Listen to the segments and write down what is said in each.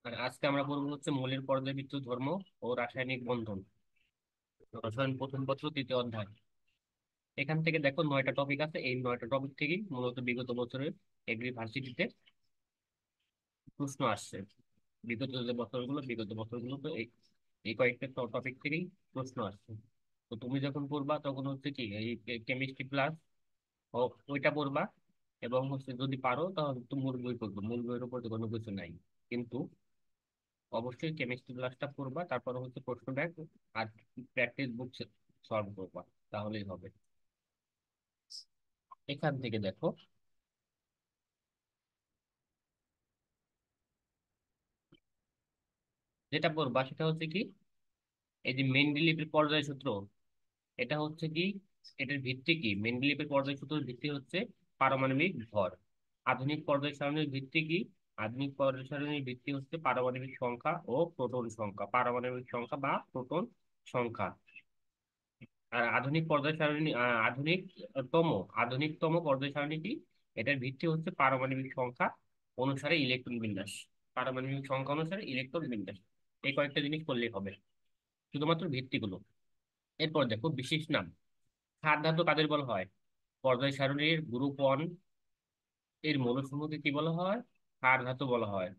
আর আজকে আমরা পড়বো হচ্ছে মৌলের পর্যায়বৃত্ত ধর্ম ও রাসায়নিক বন্ধন, রসায়ন প্রথম পত্র তৃতীয় অধ্যায়। এখান থেকে দেখো 9টা টপিক আছে, এই 9টা টপিক থেকেই মূলত বিগত বছরের এগ্রি ভার্সিটিতে প্রশ্ন আসছে। বিগত বছরগুলো তো এই এই কয়েকটা টপিক থেকেই প্রশ্ন আসছে। তো তুমি যখন পড়বা তখন হচ্ছে কি এই কেমিস্ট্রি প্লাস ওইটা পড়বা, এবং হচ্ছে যদি পারো তাহলে তো মূল বই পড়বো, মূল বইয়ের উপর তো কোনো কিছু নাই। কিন্তু অবশ্যই কেমিস্ট্রি ক্লাসটা পড়বা, তারপর হচ্ছে প্রশ্ন ব্যাংক আর প্র্যাকটিস বুক সলভ করবা, তাহলেই হবে। এখান থেকে দেখো যেটা পড়বা সেটা হচ্ছে কি এই যে মেন্ডেলিভের পর্যায় সূত্র। এটা হচ্ছে কি, এটার ভিত্তি কি? মেন্ডেলিভের পর্যায় সূত্রের ভিত্তি হচ্ছে পারমাণবিক ভর। আধুনিক পর্যায় সারণীর ভিত্তি কি? আধুনিক পর্যায় সারণীর ভিত্তি হচ্ছে পারমাণবিক সংখ্যা ও প্রোটন সংখ্যা, পারমাণবিক সংখ্যা বা প্রোটন সংখ্যা। আর আধুনিক পর্যায় সারণী আধুনিকতম পর্যায় সারণী কি? এটার ভিত্তি হচ্ছে পারমাণবিক সংখ্যা অনুসারে ইলেকট্রন বিন্যাস। পারমাণবিক সংখ্যা অনুসারে ইলেকট্রন বিন্যাস, এই কয়েকটা জিনিস করলেই হবে, শুধুমাত্র ভিত্তিগুলো। এরপর দেখো বিশেষ নাম। ক্ষার ধাতু কাদের বলা হয়? পর্যায় সারণীর গ্রুপ ওয়ান এর মৌলসমূহকে কি বলা হয়? ক্ষার ধাতু বলা হয়।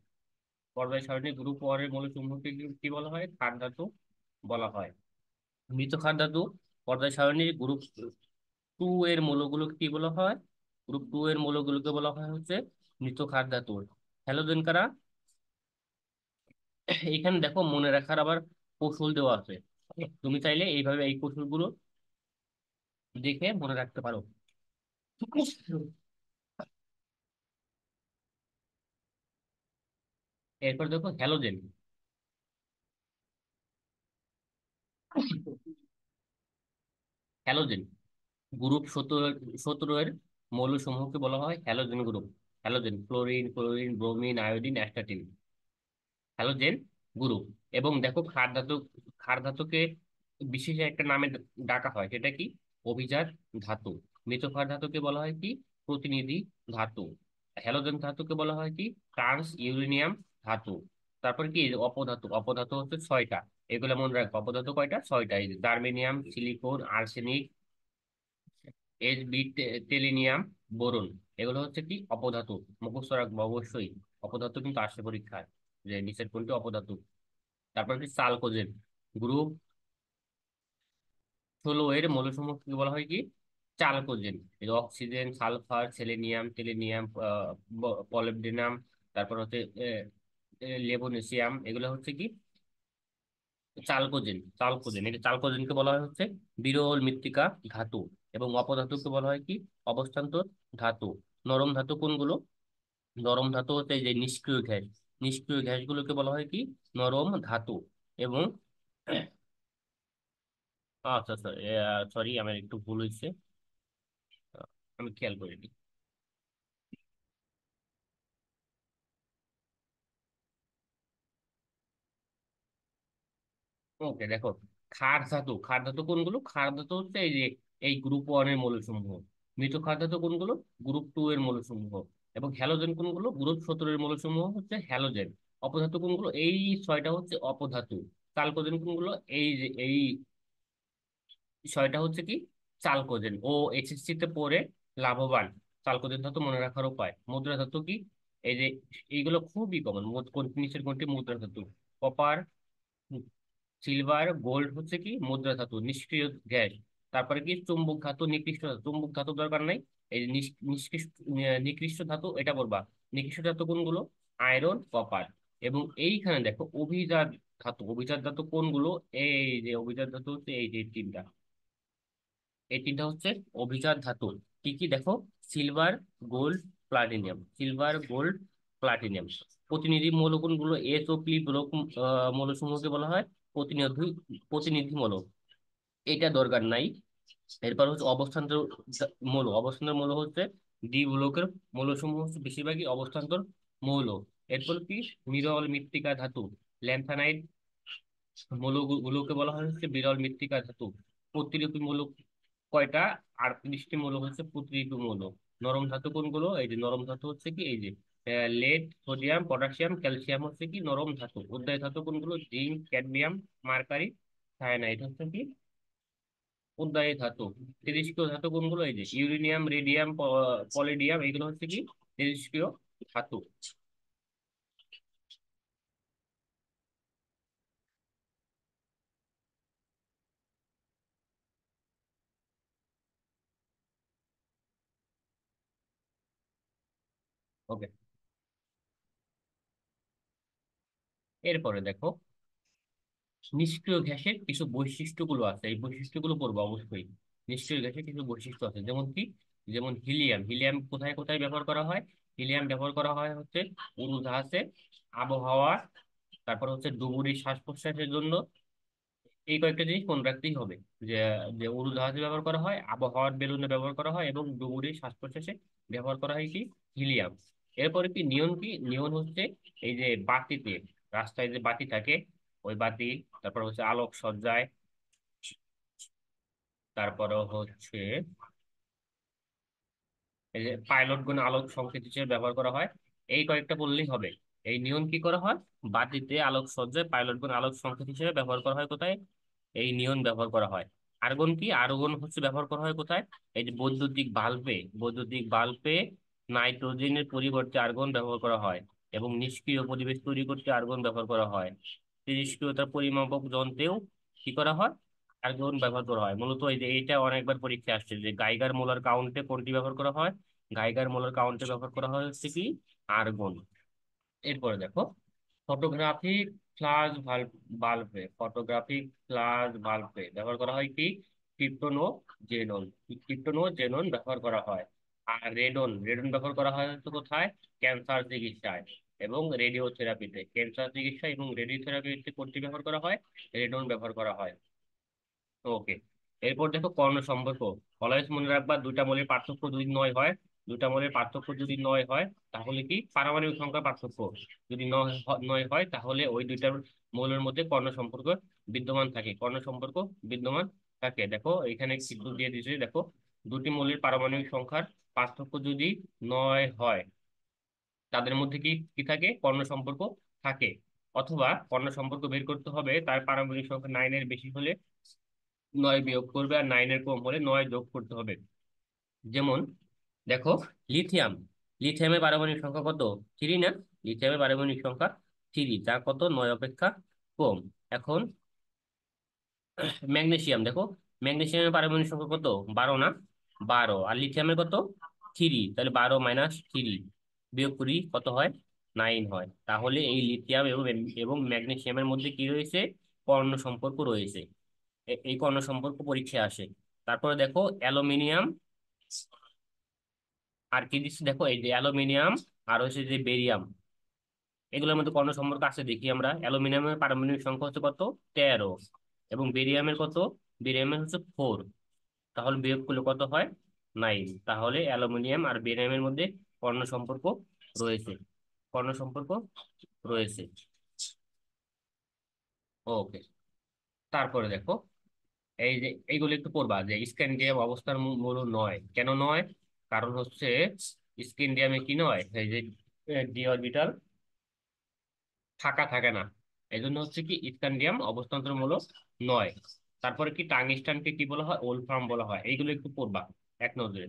পর্যায় সারণীর গ্রুপ ওয়ান এর মৌলসমূহকে কি কি বলা হয়? ক্ষার ধাতু বলা হয়। মৃত ক্ষার ধাতু পর্যায় সারণীর গ্রুপ টু এর মৌলগুলোকে কি বলা হয়? গ্রুপ টু এর মৌলগুলোকে বলা হয় হচ্ছে মৃত ক্ষার ধাতু। হ্যালোজেন কারা? এখানে দেখো মনে রাখার আবার কৌশল দেওয়া আছে, তুমি চাইলে এইভাবে এই কৌশলগুলো দেখে মনে রাখতে পারো। এরপর দেখো হ্যালোজেন। হ্যালোজেন গ্রুপ 17 এর মৌলসমূহকে বলা হয় halogen group. Halogen chlorine, chlorine, bromine, iodine, astatine, halogen group. এবং দেখো ক্ষার ধাতুকে বিশেষ একটা নামে ডাকা হয়, সেটা কি? অভিজাত ধাতু। মৃত ক্ষার ধাতুকে বলা হয় কি? প্রতিনিধি ধাতু। হ্যালোজেন ধাতুকে বলা হয় কি? ট্রান্স ইউরেনিয়াম ধাতু। তারপর কি অপধাতু? অপধাতু হচ্ছে 6টা, এগুলো মনে রাখবো। অপধাতু কয়টা? 6টা। এই যে জার্মেনিয়াম, সিলিকন, আর্সেনিক, এইচবি, টেলিনিয়াম, বোরন, এগুলো হচ্ছে কি অপধাতু। মুখস্থ রাখবো অবশ্যই। অপধাতু কিন্তু আসে পরীক্ষায়, যে নিচের কোনটি অপধাতু। তারপর কি চালকোজেন গ্রুপ 16 এর মৌলসমূহ কি বলা হয় কি? চালকোজেন। এই যে অক্সিজেন, সালফার, সেলেনিয়াম, টেলিনিয়াম, পলিবডেনাম, তারপর হচ্ছে লেবনেসিয়াম, এগুলো হচ্ছে কি চালকোজেন। এটা চালকোজেনকে বলা হয় হচ্ছে বিরল মৃত্তিকা ধাতু। এবং অপধাতুকে বলা হয় কি? অবস্থান্তর ধাতু। নরম ধাতু কোনগুলো? নরম ধাতু হচ্ছে এই যে নিষ্ক্রিয় গ্যাস। নিষ্ক্রিয় গ্যাসগুলোকে বলা হয় কি? নরম ধাতু। এবং আচ্ছা আচ্ছা, সরি আমার একটু ভুল হয়েছে, আমি খেয়াল করিনি। ওকে দেখো, ক্ষার ধাতু কোনগুলো? ক্ষার ধাতু হচ্ছে এই যে এই গ্রুপ ওয়ান এর মৌলসমূহ। মৃত ক্ষার ধাতু কোনগুলো? গ্রুপ টু এর মৌলসমূহ। এবং হ্যালোজেন কোনগুলো? গ্রুপ 17 এর মৌলসমূহ হচ্ছে হ্যালোজেন। অপধাতু কোনগুলো? এই 6টা হচ্ছে অপধাতু। চালকোজেন কোনগুলো? এই যে এই 6টা হচ্ছে কি চালকোজেন। ও এইচএসসি তে পড়ে লাভবান। চালকোজেন ধাতু মনে রাখার উপায়। মুদ্রা ধাতু কি? এই যে এইগুলো খুবই কমন। নিচের কোনটি মুদ্রা ধাতু? কপার, সিলভার, গোল্ড হচ্ছে কি মুদ্রা ধাতু, নিষ্ক্রিয় গ্যাস। তারপরে কি চুম্বক ধাতু, নিকৃষ্ট ধাতু। চুম্বক ধাতু দরকার নাই, এই যে নিকৃষ্ট ধাতু এটা বলবা। নিকৃষ্ট ধাতু কোনগুলো? Iron, copper. এবং এইখানে দেখো অভিজাত ধাতু। অভিজাত ধাতু কোনগুলো? এই যে অভিজাত ধাতু হচ্ছে এই যে তিনটা। এই তিনটা হচ্ছে অভিজাত ধাতু। কি কি দেখো? Silver, gold, platinum. Silver, gold, platinum. প্রতিনিধি মৌল কোনগুলো? এস ও পি ব্লক মৌলসমূহকে বলা হয় প্রতিনিধি প্রতিনিধি মৌল, এটা দরকার নাই। এরপর হচ্ছে অবস্থান্তর মৌল। অবস্থান্তর মৌল হচ্ছে ডি ব্লকের মৌলসমূহ হচ্ছে বেশিরভাগই অবস্থান্তর মৌল। এরপর কি বিরল মৃত্তিকা ধাতু। ল্যান্থানাইড মৌলগুলোকে বলা হয় হচ্ছে বিরল মৃত্তিকা ধাতু। প্রতিলিপি মৌল কয়টা? 38টি মৌল হচ্ছে প্রতিলিপি মৌল। নরম ধাতু কোনগুলো? এই যে নরম ধাতু হচ্ছে কি এই যে লেড, সোডিয়াম, পটাশিয়াম, ক্যালসিয়াম হচ্ছে কি নরম ধাতু। উদ্বায়ী ধাতু কোনগুলো? জিঙ্ক, ক্যাডমিয়াম, মার্কারি, সায়ানাইড হচ্ছে কি উদ্বায়ী ধাতু। তেজস্ক্রিয় ধাতু কোনগুলো? এই যে ইউরেনিয়াম, রেডিয়াম, পলিডিয়াম, এগুলো হচ্ছে কি তেজস্ক্রিয় ধাতু। ওকে, এরপরে দেখো নিষ্ক্রিয় গ্যাসের কিছু বৈশিষ্ট্যগুলো আছে, এই বৈশিষ্ট্যগুলো পড়বো অবশ্যই। নিষ্ক্রিয় গ্যাসের কিছু বৈশিষ্ট্য আছে, যেমন কি? যেমন হিলিয়াম। হিলিয়াম কোথায় কোথায় ব্যবহার করা হয়? হিলিয়াম ব্যবহার করা হয় হচ্ছে উড়োজাহাজে, আবহাওয়া, তারপর হচ্ছে ডুবুরি শ্বাস প্রশ্বাসের জন্য। এই কয়েকটা জিনিস মনে রাখতেই হবে, যে যে উড়োজাহাজে ব্যবহার করা হয়, আবহাওয়ার বেলুনে ব্যবহার করা হয়, এবং ডুবুরি শ্বাস প্রশ্বাসে ব্যবহার করা হয় কি হিলিয়াম। এরপরে কি নিয়ন? কি নিয়ন হচ্ছে এই যে বাতিতে, রাস্তায় যে বাতি থাকে, ওই বাতি, তারপর হচ্ছে আলোক সজ্জায়, তারপরে হচ্ছে এই যে পাইলট গুণ আলোক সংকেত হিসেবে ব্যবহার করা হয়। এই কয়েকটা বললেই হবে। এই নিয়ন কি করা হয়? বাতিতে, আলোক সজ্জায়, পাইলট গুণ আলোক সংকেত হিসেবে ব্যবহার করা হয় কোথায়? এই নিয়ন ব্যবহার করা হয়। আর্গন কি? আর্গন হচ্ছে ব্যবহার করা হয় কোথায়? এই যে বৈদ্যুতিক বাল্বে, বৈদ্যুতিক বাল্বে নাইট্রোজেনের পরিবর্তে আর্গন ব্যবহার করা হয়, এবং নিষ্ক্রিয় পরিবেশ তৈরি করতে আর্গন ব্যবহার করা হয়। তেজস্ক্রিয়তা পরিমাপক যন্ত্রেও কি করা হয়? আর্গন ব্যবহার করা হয়। মূলত এই যে এটা অনেকবার পরীক্ষা আসছে, যে গাইগার মোলার কাউন্টে কোনটি ব্যবহার করা হয়? গাইগার মোলার কাউন্টে ব্যবহার করা হয় হচ্ছে কি আর্গন। এরপরে দেখো ফটোগ্রাফিক ফ্লাশ বাল্বে, ফটোগ্রাফিক ফ্লাশ বাল্বে ব্যবহার করা হয় কি ক্রিপ্টন ও জেনন। ক্রিপ্টন ও জেনন ব্যবহার করা হয়। আর রেডন, রেডন ব্যবহার করা হয় হচ্ছে কোথায়? ক্যান্সার চিকিৎসায় এবং রেডিও থেরাপিতে। ক্যান্সার চিকিৎসা এবং রেডিও থেরাপিতে কোনটি ব্যবহার করা হয়? রেডন ব্যবহার করা হয়। ওকে, এরপর দেখো কর্ণ সম্পর্ক। অলওয়েজ মনে রাখবা, দুইটা মৌলের পার্থক্য যদি নয় হয়, দুইটা মৌলের পার্থক্য যদি নয় হয়, তাহলে কি পারমাণবিক সংখ্যা পার্থক্য যদি নয় হয়, তাহলে ওই দুইটার মৌলের মধ্যে কর্ণ সম্পর্ক বিদ্যমান থাকে, কর্ণ সম্পর্ক বিদ্যমান থাকে। দেখো এখানে চিত্র দিয়ে দিয়েছে, দেখো দুটি মৌলের পারমাণবিক সংখ্যার পার্থক্য যদি নয় হয়, তাদের মধ্যে কি কি থাকে? কর্ণ সম্পর্ক থাকে। অথবা কর্ণ সম্পর্ক বের করতে হবে, তার পারমাণবিক সংখ্যা 9-এর বেশি হলে 9 বিয়োগ করবে, আর 9-এর কম হলে 9 যোগ করতে হবে। যেমন দেখো লিথিয়াম, লিথিয়ামের পারমাণবিক সংখ্যা কত? 3 না? লিথিয়ামের পারমাণবিক সংখ্যা 3, যা কত 9 অপেক্ষা কম। এখন ম্যাগনেসিয়াম দেখো, ম্যাগনেসিয়ামের পারমাণবিক সংখ্যা কত? 12 না? 12, আর লিথিয়ামের কত? 3, তাহলে 12 - 3 বিয়োগ করি, কত হয়? 9 হয়। তাহলে এই লিথিয়াম এবং এবং ম্যাগনেসিয়ামের মধ্যে কি রয়েছে? কর্ণ সম্পর্ক রয়েছে। এই কর্ণ সম্পর্ক পরীক্ষায় আসে। তারপরে দেখো অ্যালুমিনিয়াম, আর কি দিচ্ছে দেখো, এই যে অ্যালুমিনিয়াম আর হচ্ছে যে বেরিয়াম, এগুলোর মধ্যে কর্ণ সম্পর্ক আছে দেখি আমরা। অ্যালুমিনিয়ামের পারমাণবিক সংখ্যা হচ্ছে কত? 13, এবং বেরিয়ামের কত? বেরিয়ামের হচ্ছে 4। তাহলে বিয়োগ করলে কত হয়? 9। তাহলে অ্যালুমিনিয়াম আর বেরিয়ামের মধ্যে কর্ণ সম্পর্ক রয়েছে, কর্ণ সম্পর্ক রয়েছে। ওকে, তারপরে দেখো এই যে এইগুলো একটু পড়বা, যে স্ক্যান্ডিয়াম অবস্থার মূল নয়। কেন নয়? কারণ হচ্ছে স্ক্যান্ডিয়ামে কি নয়, এই যে ডি অরবিটাল ফাঁকা থাকে না, এই জন্য হচ্ছে কি স্ক্যান্ডিয়াম অবস্থান্তরমূলক নয়। তারপরে কি টাংস্টানকে কি বলা হয়? ওলফ্রাম বলা হয়। এইগুলো একটু পড়বা এক নজরে।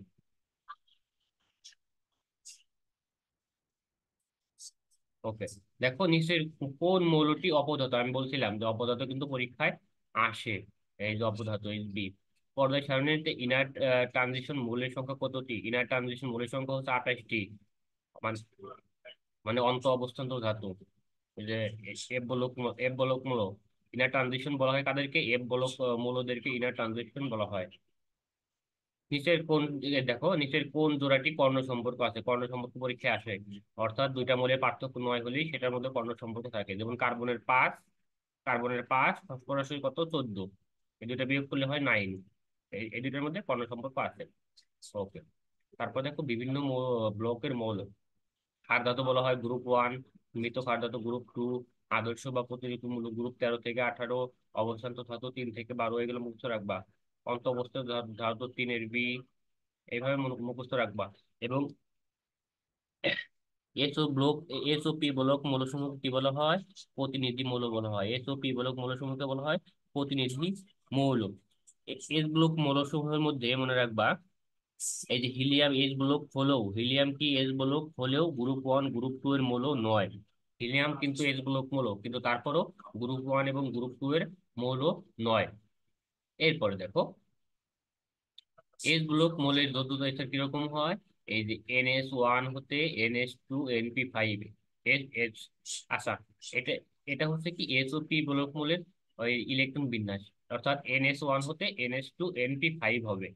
ওকে, দেখো নিচের কোন মৌলটি অপদার্থ? আমি বলছিলাম যে অপদার্থ কিন্তু পরীক্ষায় আসে। এই যে অপদার্থ বি, পর্যায় সারণীতে ইনার ট্রানজিশন মৌলের সংখ্যা কতটি? ইনার ট্রানজিশন মৌলের সংখ্যা হচ্ছে 28টি। মানে মানে অন্ত অবস্থান্ত ধাতু, এই যে এফ বলক মূল। ইনার ট্রানজিশন বলা হয় কাদেরকে? এফ বলক মূলদেরকে ইনার ট্রানজিশন বলা হয়। নিচের কোন দেখো নিচের কোন জোড়াটি কর্ণ সম্পর্ক আছে? কর্ণ সম্পর্ক পরীক্ষায় আসে। অর্থাৎ দুইটা মৌলের পার্থক্য নয় হলেই সেটার মধ্যে কর্ণ সম্পর্ক থাকে। যেমন কার্বনের 5, ফসফরাসের কত? 14। এই দুইটা বিয়োগ করলে হয় 9। এই দুইটার মধ্যে কর্ণ সম্পর্ক আছে। ওকে, তারপর দেখো বিভিন্ন ব্লকের মৌল। ক্ষার ধাতু বলা হয় গ্রুপ 1, মৃত ক্ষার ধাতু গ্রুপ 2, আদর্শ বা প্রতিরূপমূলক গ্রুপ 13 থেকে 18, অবশান্ত ধাতু 3 থেকে 12, এগুলো মুখস্থ রাখবা। অন্ত অবস্থা ধাতু 3-এর বি, এইভাবে মুখস্থ রাখবা। এবং এসও ব্লক, এসওপি ব্লক মৌলসমূহ কি বলা হয়? প্রতিনিধি মৌল বলা হয়। এসওপি ব্লক মৌলসমূহকে বলা হয় প্রতিনিধি মৌল। এস ব্লক মৌলসমূহের মধ্যে মনে রাখবা, এই যে হিলিয়াম এস ব্লক হলেও, হিলিয়াম কি এস ব্লক হলেও গ্রুপ ওয়ান গ্রুপ টু এর মৌল নয়। হিলিয়াম কিন্তু এস ব্লক মৌল, কিন্তু তারপরও গ্রুপ ওয়ান এবং গ্রুপ টু এর মৌল নয়। এরপরে দেখো, এস ব্লক মৌলের যৌথ স্তর কিরকম হয়? এই যে NH1 হতে NH2 NP5 এস। আচ্ছা, এটা এটা হচ্ছে কি এসওপি ব্লক মৌলের ওই ইলেকট্রন বিন্যাস, অর্থাৎ NH1 হতে NH2 NP5 হবে।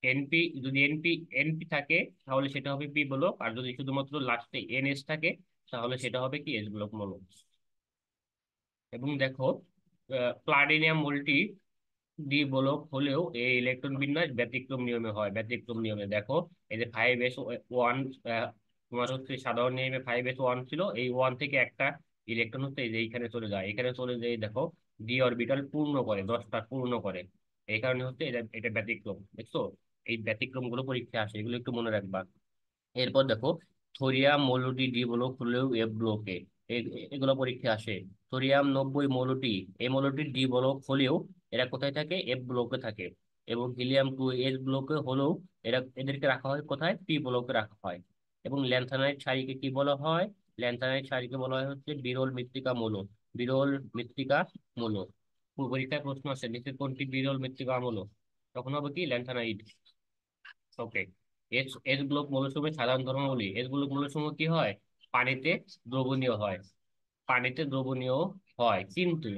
এনপি, যদি এনপি এনপি থাকে তাহলে সেটা হবে পি ব্লক, আর যদি শুধুমাত্র লাস্টে NH থাকে তাহলে সেটা হবে কি এস ব্লক মৌল। এবং দেখো, প্লাটিনাম মৌলটি ডি বলক হলেও এই ইলেকট্রন বিন্যাস ব্যতিক্রম নিয়মে হয়। ব্যতিক্রম নিয়মে দেখো, এই যে 5s1, তোমার হচ্ছে সাধারণ নিয়মে 5s1 ছিল, এই ওয়ান থেকে একটা ইলেকট্রন হচ্ছে এই যে এইখানে চলে যায়, এখানে চলে যায়, দেখো ডি অরবিটাল পূর্ণ করে, 10টা পূর্ণ করে। এই কারণে হচ্ছে এটা এটা ব্যতিক্রম, দেখছো? এই ব্যতিক্রম গুলো পরীক্ষা আসে, এগুলো একটু মনে রাখবা। এরপর দেখো, থোরিয়াম মৌলটি ডি ব্লক হলেও এফ ব্লকে, এগুলো পরীক্ষা আসে। থোরিয়াম 90 মৌলটি, এই মৌলটি ডি ব্লক হলেও এরা কোথায় থাকে? এফ ব্লকে থাকে। এবং হিলিয়াম 2 এস ব্লকে হলেও এরা, এদেরকে রাখা হয় কোথায়? পি ব্লকে রাখা হয়। এবং ল্যান্থানাইট সারিকে কি বলা হয়? ল্যান্থানাইট সারিকে বলা হয় হচ্ছে বিরল মৃত্তিকা মৌল। বিরল মৃত্তিকা মৌল। পরীক্ষায় প্রশ্ন আসে, নিচের কোনটি বিরল মৃত্তিকা মৌল? তখন হবে কি ল্যান্থানাইট। ওকে। এস এস ব্লক মৌলসমূহের সাধারণ ধর্মাবলী। এস ব্লক মৌলসমূহ কি হয়? পানিতে দ্রবণীয় হয়। পানিতে দ্রবণীয় হয়, কিন্তু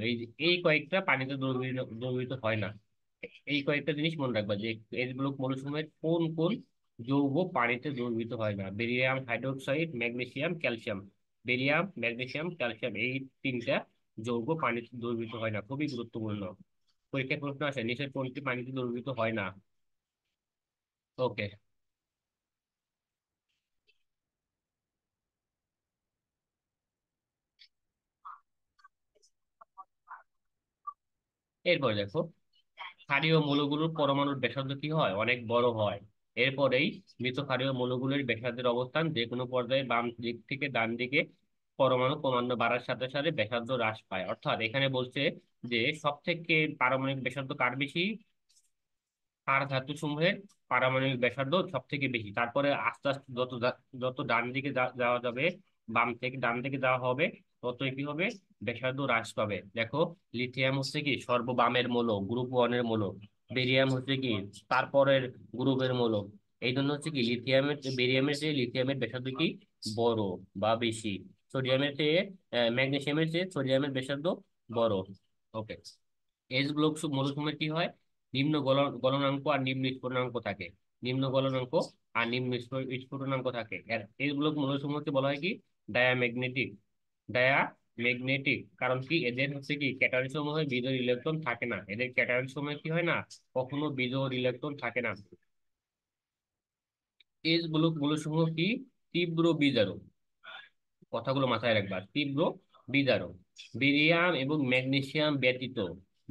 এই কয়েকটা পানিতে দ্রবীভূত হয় না। এই কয়েকটা জিনিস মনে রাখবা যে এস ব্লক মৌলসমূহের কোন কোন যৌগ পানিতে দ্রবীভূত হয় না: barium hydroxide, magnesium, calcium. Barium, magnesium, calcium, এই তিনটা যৌগ পানিতে দ্রবীভূত হয় না। খুবই গুরুত্বপূর্ণ। পরীক্ষায় প্রশ্ন আসে, নিচের কোনটি পানিতে দ্রবীভূত হয় না? ওকে। এরপর দেখো, ক্ষারীয় মৌলগুলোর পরমাণুর ব্যাসার্ধ কি হয়? অনেক বড় হয়। এরপরেই মৃত ক্ষারীয় মৌলগুলোর ব্যাসার্ধের অবস্থান যে কোনো পর্যায়ে বাম দিক থেকে ডান দিকে পরমাণু ক্রমান্বয়ে বাড়ার সাথে সাথে ব্যাসার্ধ হ্রাস পায়। অর্থাৎ এখানে বলছে যে সব থেকে পারমাণবিক ব্যাসার্ধ কার বেশি? আর ধাতু সমূহের পারমাণবিক ব্যাসার্ধ সব থেকে বেশি। তারপরে আস্তে আস্তে যত ডান দিকে যাওয়া যাবে, বাম থেকে ডান দিকে যাওয়া হবে, ততই কি হবে? ব্যাসার্ধ হ্রাস পাবে। দেখো, লিথিয়াম হচ্ছে কি সর্ববামের মৌল, গ্রুপ ওয়ানের মৌল। বেরিয়াম হচ্ছে কি তারপরের গ্রুপের মৌল। এই জন্য হচ্ছে কি লিথিয়ামের, বেরিয়ামের চেয়ে লিথিয়ামের ব্যাসার্ধ কি বড় বা বেশি। সোডিয়ামের চেয়ে, ম্যাগনেসিয়ামের চেয়ে সোডিয়ামের ব্যাসার্ধ বড়। ওকে। এস ব্লক মৌলসমূহের কি হয়? নিম্ন গলনাঙ্ক আর নিম্ন স্ফুটনাঙ্ক থাকে। নিম্ন গলনাঙ্ক আর নিম্ন স্ফুটনাঙ্ক থাকে। আর এস ব্লক মৌলসমূহকে বলা হয় কি ডায়াম্যাগনেটিক। ডায়াম্যাগনেটিক কারণ কি এদের হচ্ছে কি ক্যাটায়ন সমূহে বিজোড় ইলেকট্রন থাকে না। এদের ক্যাটায়ন সমূহে কি হয় না? কখনো বিজোড় ইলেকট্রন থাকে না। এস ব্লক মৌলসমূহ কি তীব্র বিজারক। কথাগুলো মাথায় রাখবা, তীব্র বিজারক। বেরিয়াম এবং ম্যাগনেসিয়াম ব্যতীত,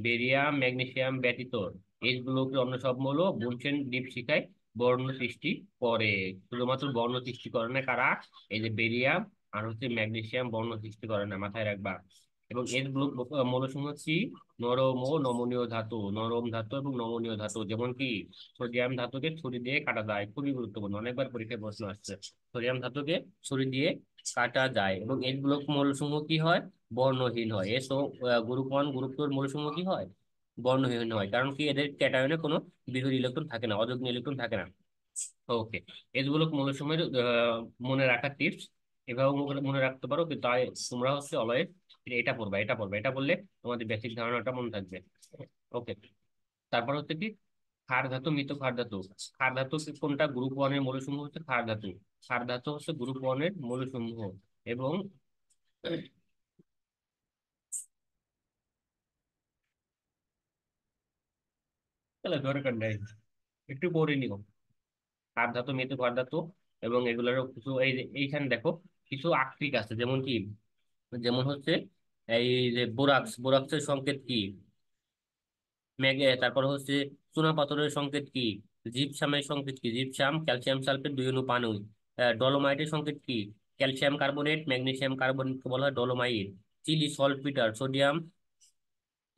বেরিয়াম ম্যাগনেসিয়াম ব্যতীত এই ব্লকের অন্য সব মৌল বুনসেন দীপশিখায় বর্ণ সৃষ্টি করে। শুধুমাত্র বর্ণ সৃষ্টি করে না কারা? এই যে বেরিয়াম আর হচ্ছে ম্যাগনেসিয়াম বর্ণ সৃষ্টি করে না, মাথায় রাখবা। এবং এর ব্লক মৌলসমূহ কি নরম ও নমনীয় ধাতু। নরম ধাতু এবং নমনীয় ধাতু, যেমন কি সোডিয়াম ধাতুকে ছুরি দিয়ে কাটা যায়। খুবই গুরুত্বপূর্ণ, অনেকবার পরীক্ষায় প্রশ্ন আসছে। সোডিয়াম ধাতুকে ছুরি দিয়ে কাটা যায়। এবং এর ব্লক মৌলসমূহ কি হয়? বর্ণহীন হয়। এসো গ্রুপ ওয়ান গ্রুপ টু এর মৌলসমূহ কি হয়? বর্ণহীন হয়, কারণ কি এদের ক্যাটায়নে কোনো বিজোড় ইলেকট্রন থাকে না, অযগ্ন ইলেকট্রন থাকে না। ওকে। এর ব্লক মৌলসমূহের মনে রাখার টিপস এভাবে মনে রাখতে পারো, কিন্তু তোমরা হচ্ছে অলওয়েজ এটা পড়বা, এটা পড়বা, এটা বললে তোমাদের বেসিক ধারণাটা মনে থাকবে। ওকে। তারপর হচ্ছে কি ক্ষার ধাতু, মৃত ক্ষার ধাতু। ক্ষার ধাতু কোনটা? গ্রুপ ওয়ানের মৌলসমূহ হচ্ছে ক্ষার ধাতু। ক্ষার ধাতু হচ্ছে গ্রুপ ওয়ানের মৌলসমূহ। এবং তাহলে দরকার নেই, একটু পড়ে নিও। ক্ষার ধাতু, মৃত ক্ষার ধাতু, এবং এগুলোরও কিছু এই যে এইখানে দেখো কিছু আকৃতি আছে, যেমন কি, যেমন হচ্ছে এই যে বোরাক্স, বোরাক্সের সংকেত কি? তারপর হচ্ছে চুনাপাথরের সংকেত কি? জিপসামের সংকেত কি? জিপসাম ক্যালসিয়াম সালফেট 2 অনু পানি। ডলোমাইটের সংকেত কি? ক্যালসিয়াম কার্বনেট, ম্যাগনেসিয়াম কার্বনেটকে বলা হয় dolomite. Chile saltpetre, sodium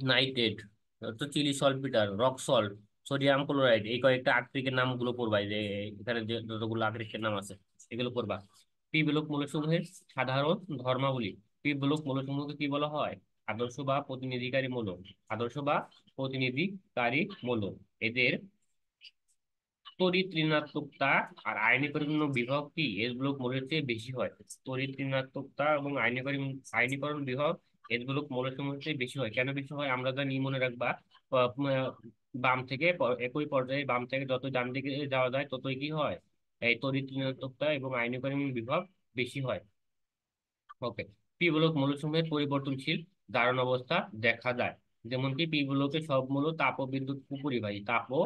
nitrate, তো Chile saltpetre, rock salt, sodium chloride, এই কয়েকটা আকরিকের নামগুলো পড়বা, এই যে এখানে যে যতগুলো আকরিকের নাম আছে এগুলো পড়বা। পি ব্লক মৌলসমূহের সাধারণ ধর্মাবলী। পি ব্লক মৌলসমূহকে কি বলা হয়? আদর্শ বা প্রতিনিধিকারী মৌল। আদর্শ বা প্রতিনিধিকারী মৌল। এদের তড়িৎ ঋণাত্মকতা আর আয়নীকরণ বিভব কি এস ব্লক মৌলের চেয়ে বেশি হয়। তড়িৎ ঋণাত্মকতা এবং আয়নীকরণ বিভব এস ব্লক মৌলসমূহের চেয়ে বেশি হয়। কেন বেশি হয় আমরা জানি, মনে রাখবা। বাম থেকে একই পর্যায়ে বাম থেকে যত ডান দিকে যাওয়া যায় ততই কি হয়, এই তড়িৎ ঋণাত্মকতা এবং আয়নীকরণ বিভব বেশি হয়। ওকে। পি ব্লক মৌলসমূহের পরিবর্তনশীল জারণ অবস্থা দেখা যায়। যেমন কি পি ব্লকে সব মৌল তাপ ও বিদ্যুৎ কুপরিবাহী। তাপ ও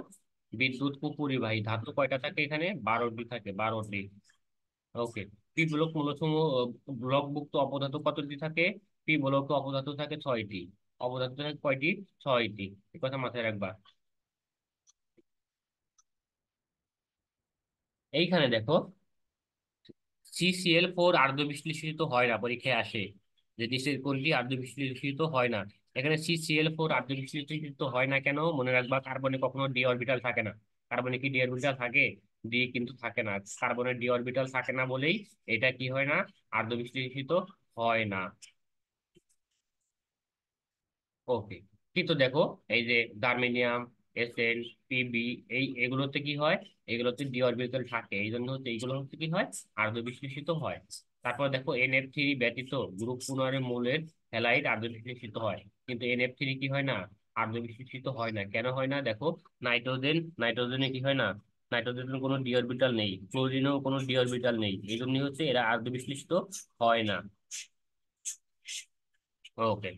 বিদ্যুৎ কুপরিবাহী ধাতু কয়টা থাকে এখানে? 12টি থাকে, 12টি। ওকে। পি ব্লক মৌলসমূহ ব্লকভুক্ত অপদার্থ কতটি থাকে? পি ব্লকে অপদার্থ থাকে 6টি। অপদার্থ থাকে কয়টি? 6টি। এই কথা মাথায় রাখবা। এইখানে দেখো, CCl4 আর্দ্র বিশ্লেষিত হয় না, পরীক্ষায় আসে যে নিচের কোনটি আর্দ্র বিশ্লেষিত হয় না। এখানে CCl4 আর্দ্র বিশ্লেষিত হয় না কেন? মনে রাখবা, কার্বনে কখনো ডি অরবিটাল থাকে না। কার্বনে কি ডি অরবিটাল থাকে? ডি কিন্তু থাকে না। কার্বনের ডি অরবিটাল থাকে না বলেই এটা কি হয় না, আর্দ্র বিশ্লেষিত হয় না। ওকে। কিন্তু দেখো, এই যে জার্মেনিয়াম, এসএন, পিবি, এগুলোতে কি হয়? এগুলোতে ডি অরবিটাল থাকে, এই জন্য হচ্ছে এইগুলো হচ্ছে কি হয়, আর্দ্র বিশ্লেষিত হয়। তারপর দেখো NF3 ব্যতীত গ্রুপ পুনরের মৌলের হ্যালাইড আর্দ্র বিশ্লেষিত হয়। কিন্তু NF3 কি হয় না, আর্দ্র বিশ্লেষিত হয় না। কেন হয় না? দেখো, নাইট্রোজেনে কি হয় না, নাইট্রোজেনের কোনো ডি অরবিটাল নেই, ক্লোরিনেও কোনো ডি অরবিটাল নেই, এই জন্য হচ্ছে এরা আর্দ্র বিশ্লেষিত হয় না। ওকে।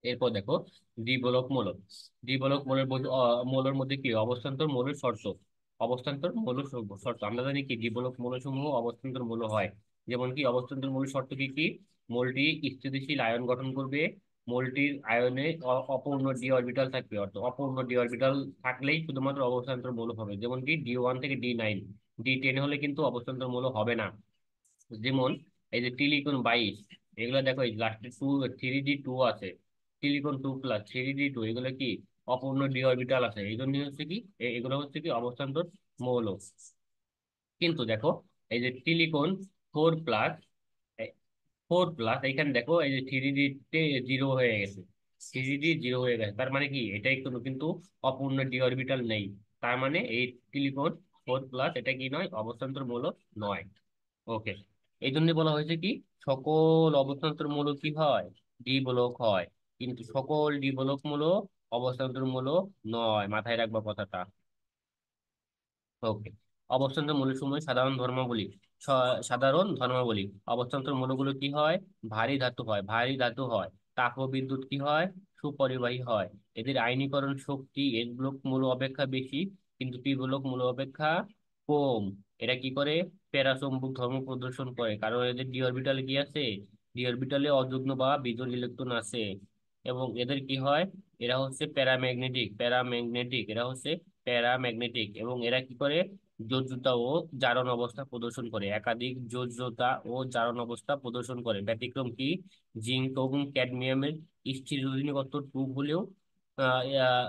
এরপর দেখো, দ্বিবলক মূলক। দ্বিবলক মৌলের মধ্যে কি অবস্থান্তর মৌলের শর্ত। অবস্থান্তর মৌল শর্ত আমরা জানি কি দ্বিবলক মৌলসমূহ অবস্থান্তর মৌল হয়। যেমন কি অবস্থান্তর মৌল শর্ত কি কি? মৌলটি স্থিতিশীল আয়ন গঠন করবে। মৌলটির আয়নে অপূর্ণ ডি অরবিটাল থাকবে, অর্থাৎ অপূর্ণ ডি অরবিটাল থাকলেই শুধুমাত্র অবস্থান্তর মৌল হবে। যেমন কি D1 থেকে D9, D10 হলে কিন্তু অবস্থান্তর মৌল হবে না। যেমন এই যে সিলিকন 22, এগুলো দেখো এই লাস্টে 3D2 আছে। সিলিকন 2+, 3D2, এগুলো কি অপূর্ণ ডি অরবিটাল আছে, এই জন্য হচ্ছে কি এগুলো হচ্ছে কি অবস্থান্তর মৌল। কিন্তু দেখো, এই যে সিলিকন 4+, 4+, এখানে দেখো এই যে 3D তে জিরো হয়ে গেছে। 3D জিরো হয়ে গেছে, তার মানে কি এটাই কোনো কিন্তু অপূর্ণ ডি অরবিটাল নেই। তার মানে এই সিলিকন 4+, এটা কি নয়, অবস্থান্তর মৌল নয়। ওকে। এই জন্য বলা হয়েছে কি সকল অবস্থান্তর মূলক কি হয়, ডি ব্লক হয়। কিন্তু সকল ডি ব্লক মূলক অবস্থান্তর মূলক নয়, মাথায় রাখবা কথাটা। ওকে। অবস্থান্তর মৌলসমূহের সাধারণ ধর্মাবলী। সাধারণ ধর্মাবলী। অবস্থান্তর মৌলগুলো কি হয়? ভারী ধাতু হয়, ভারী ধাতু হয়। তাপবিদ্যুৎ কি হয়? সুপরিবাহী হয়। এদের আয়নীকরণ শক্তি এস ব্লক মূল অপেক্ষা বেশি, কিন্তু পি ব্লক মূল অপেক্ষা কম। এরা কি করে? প্যারাচৌম্বক ধর্ম প্রদর্শন করে, কারণ এদের ডি অরবিটালে কি আছে, ডি অরবিটালে অযুগ্ম বা বিজোড় ইলেকট্রন আছে। এবং এদের কি হয়, এরা হচ্ছে প্যারাম্যাগনেটিক, এরা হচ্ছে প্যারাম্যাগনেটিক। এবং এরা কি করে? যোজ্যতা ও জারণ অবস্থা প্রদর্শন করে, একাধিক যোজ্যতা ও জারণ অবস্থা প্রদর্শন করে। ব্যতিক্রম কি? জিঙ্ক এবং ক্যাডমিয়ামের স্থির যোজনী কত 2 হলেও আহ, আহ,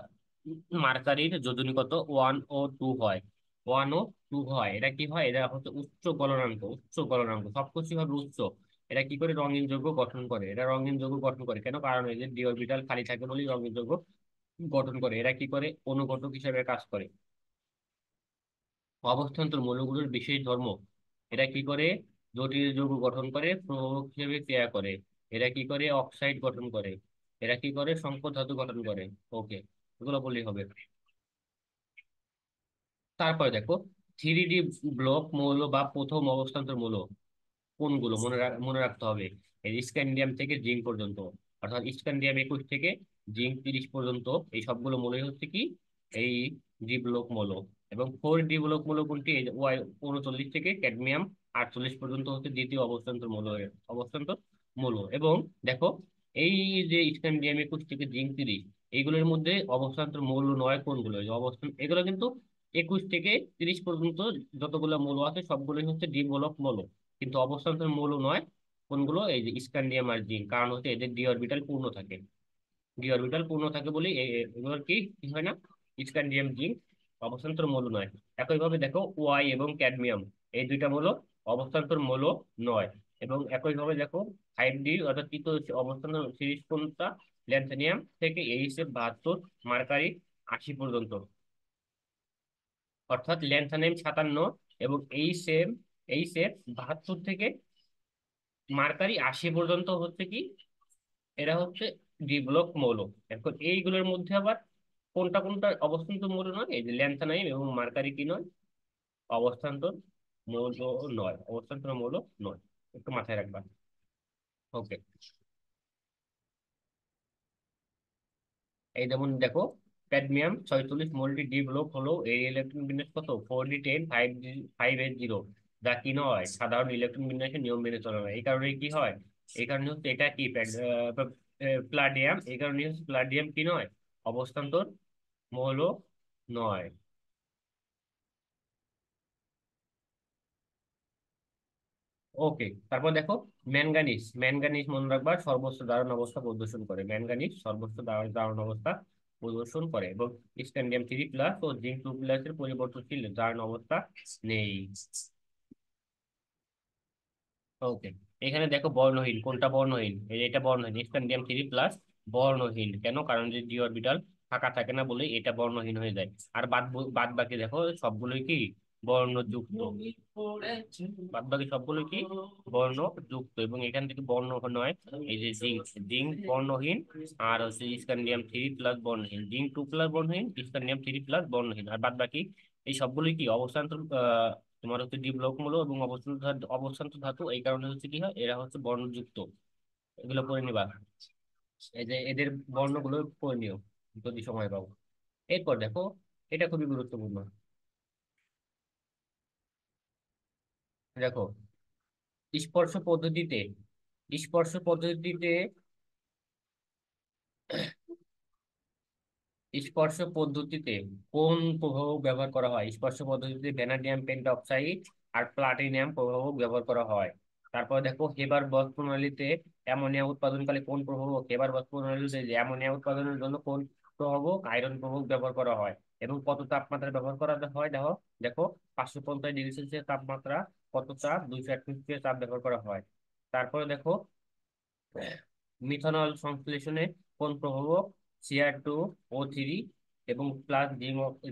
মার্কারির যোজনী কত 1 ও 2 হয়। 1 ও 2 হয়। এটা কি হয়? এরা হচ্ছে উচ্চ গলনাঙ্ক, উচ্চ গলনাঙ্ক, সবকিছু হবে উচ্চ। এরা কি করে? রঙিন যৌগ গঠন করে। এরা রঙিন যৌগ গঠন করে কেন? কারণ এদের ডি অরবিটাল খালি থাকে বলেই রঙিন যৌগ গঠন করে। এরা কি করে? অনুঘটক হিসেবে কাজ করে। অবস্থান্তর মৌলগুলোর বিশেষ ধর্ম। এরা কি করে? জটিল যৌগ গঠন করে, প্রভাবক হিসেবে ক্রিয়া করে। এরা কি করে? অক্সাইড গঠন করে। এরা কি করে? সংকর ধাতু গঠন করে। ওকে, এগুলো বললেই হবে। তারপরে দেখো, 3D ব্লক মৌল বা প্রথম অবস্থান্তর মৌল কোনগুলো মনে রাখতে হবে। এই স্ক্যান্ডিয়াম থেকে জিঙ্ক পর্যন্ত, অর্থাৎ স্ক্যান্ডিয়াম 21 থেকে জিঙ্ক 30 পর্যন্ত, এই সবগুলো মৌলই হচ্ছে কি এই ডি ব্লক মৌল। এবং 4D ব্লক মৌল কোনটি? এই ওয়াই 39 থেকে ক্যাডমিয়াম 48 পর্যন্ত হচ্ছে দ্বিতীয় অবস্থান্তর মৌল। এবং দেখো, এই যে স্ক্যান্ডিয়াম 21 থেকে জিঙ্ক 30, এইগুলোর মধ্যে অবস্থান্তর মৌল নয় কোনগুলো? এই যে অবস্থান, এগুলো কিন্তু 21 থেকে 30 পর্যন্ত যতগুলো মৌল আছে সবগুলোই হচ্ছে দ্বিমূলক মৌল। কিন্তু অবস্থান্তর মৌল নয় কোনগুলো? এই যে স্ক্যান্ডিয়াম আর জিঙ্ক, কারণ হচ্ছে এদের ডি অরবিটাল পূর্ণ থাকে। ডি অরবিটাল পূর্ণ থাকে বলে এগুলোর কি কি হয় না, স্ক্যান্ডিয়াম জিঙ্ক অবস্থান্তর মৌল নয়। একইভাবে দেখো ওয়াই এবং ক্যাডমিয়াম, এই দুইটা মৌল অবস্থান্তর মৌল নয়। এবং একইভাবে দেখো 5D অর্থাৎ তৃতীয় অবস্থান সিরিজ কোনটা? ল্যান্থানিয়াম থেকে H72, মার্কারি 80 পর্যন্ত। অর্থাৎ ল্যান্থানিয়াম 57 এবং H72 থেকে মার্কারি 80 পর্যন্ত হচ্ছে কি, এরা হচ্ছে ডি ব্লক মৌল। এখন এইগুলোর মধ্যে আবার কোনটা কোনটা অবস্থান্তর মৌল নয়? এই যে ল্যান্থানাইম এবং মার্কারি কি নয়? অবস্থান্তর মৌল নয়, অবস্থান্তর মৌল নয়। একটু মাথায় রাখবা। ওকে। এই যেমন দেখো, ক্যাডমিয়াম 46 মোলটি ডি ব্লক হলো, এই ইলেকট্রন বিন্যাস কত? 4d10 5s0, যা কি নয় সাধারণ ইলেকট্রন বিন্যাসের নিয়ম মেনে চলে না। এই কারণে কি হয়? এই কারণে হচ্ছে এটা কি প্লাডিয়াম, এই কারণে হচ্ছে প্লাডিয়াম কি নয়? অবস্থান্তর মৌল নয়। ওকে। তারপর দেখো ম্যাঙ্গানিজ, ম্যাঙ্গানিজ মনে রাখবা সর্বোচ্চ দারুণ অবস্থা প্রদর্শন করে। ম্যাঙ্গানিজ সর্বোচ্চ দারুণ অবস্থা প্রদর্শন করে এবং স্ক্যান্ডিয়াম 3+ ও জিঙ্ক 2+ এর পরিবর্তনশীল দারুণ অবস্থা নেই। ওকে। এখানে দেখো বর্ণহীন, কোনটা বর্ণহীন? এই যে এটা বর্ণহীন, স্ক্যান্ডিয়াম 3+ বর্ণহীন। কেন? কারণ যে ডি অরবিটাল ফাঁকা থাকে না বলে এটা বর্ণহীন হয়ে যায়। আর বাদ বাকি দেখো সবগুলোই কি বর্ণযুক্ত। বাদ বাকি সবগুলোই কি বর্ণযুক্ত। এবং এখান থেকে বর্ণ নয়, এই যে জিঙ্ক, জিঙ্ক বর্ণহীন। আর হচ্ছে স্ক্যান্ডিয়াম 3+ বর্ণহীন, জিঙ্ক 2+ বর্ণহীন, স্ক্যান্ডিয়াম 3+ বর্ণহীন। আর বাদ বাকি এই সবগুলোই কি অবস্থান্তর তোমার হচ্ছে ডিব্লক মূলক এবং অবস্থান্ত ধাতু। এই কারণে হচ্ছে কি হয়, এরা হচ্ছে বর্ণযুক্ত। এগুলো পড়ে নিবা। এই যে এদের বর্ণগুলো পড়ে নিও যদি সময় পাও। এরপর দেখো, এটা খুবই গুরুত্বপূর্ণ। দেখো, স্পর্শ পদ্ধতিতে, স্পর্শ পদ্ধতিতে স্পর্শ পদ্ধতিতে কোন প্রভাবক ব্যবহার করা হয়? স্পর্শ পদ্ধতিতে ভ্যানাডিয়াম পেন্টঅক্সাইড আর প্লাটিনাম প্রভাবক ব্যবহার করা হয়। তারপর দেখো হেবার বস প্রণালীতে অ্যামোনিয়া উৎপাদনকালে কোন প্রভাবক? হেবার বস প্রণালীতে যে অ্যামোনিয়া উৎপাদনের জন্য কোন প্রভাবক? আয়রন প্রভাবক ব্যবহার করা হয়। এবং কত তাপমাত্রা ব্যবহার করা হয়? দেখো, দেখো 550 ডিগ্রি সেলসিয়াস তাপমাত্রা, কত চাপ? 238 চাপ ব্যবহার করা হয়। তারপরে দেখো মিথানল সংশ্লেষণে কোন প্রভাবক? Cr2O3 এবং প্লাস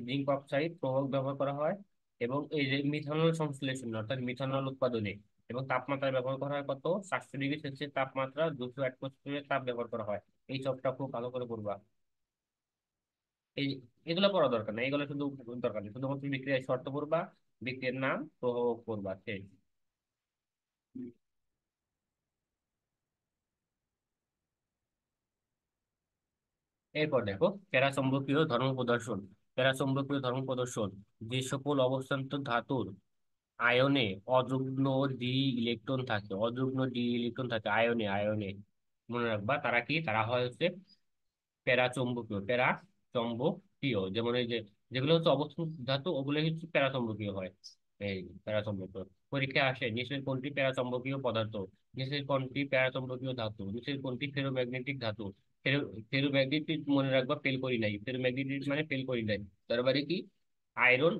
জিঙ্ক অক্সাইড প্রভাবক ব্যবহার করা হয়। এবং এই যে মিথানল সংশ্লেষণ অর্থাৎ মিথানল উৎপাদনে এবং তাপমাত্রা ব্যবহার করা হয় কত? 700 ডিগ্রি সেলসিয়াস তাপমাত্রা, 200 তাপ ব্যবহার করা হয়। এই সবটা খুব ভালো করে পড়বা। এই এগুলো পড়া দরকার নেই, এগুলো শুধু দরকার নেই, শুধুমাত্র বিক্রিয়ার শর্ত পড়বা, বিক্রিয়ার নাম, প্রভাবক পড়বা, শেষ। এরপর দেখো প্যারাচৌম্বকীয় ধর্ম প্রদর্শন। প্যারাচৌম্বকীয় ধর্ম প্রদর্শন, যে সকল অবস্থান্তর ধাতুর আয়নে অযুগ্ম ডি ইলেকট্রন থাকে, অযুগ্ম ডি ইলেকট্রন থাকে আয়নে, আয়নে মনে রাখবা তারা কি, তারা হয় হচ্ছে প্যারাচৌম্বকীয়। প্যারাচৌম্বকীয় যেমন এই যে যেগুলো হচ্ছে অবস্থান ধাতু ওগুলো হচ্ছে প্যারাচৌম্বকীয় হয়। এই প্যারাচৌম্বকীয় পরীক্ষা আসে, নিচের কোনটি প্যারাচৌম্বকীয় পদার্থ? নিচের কোনটি প্যারাচৌম্বকীয় ধাতু? নিচের কোনটি ফেরোম্যাগনেটিক ধাতু? ফেরোম্যাগনেটিক মনে রাখবা ফেল করি নাই, ফেরোম্যাগনেটিক মানে ফেল করি নাই। তার মানে কি? আয়রন,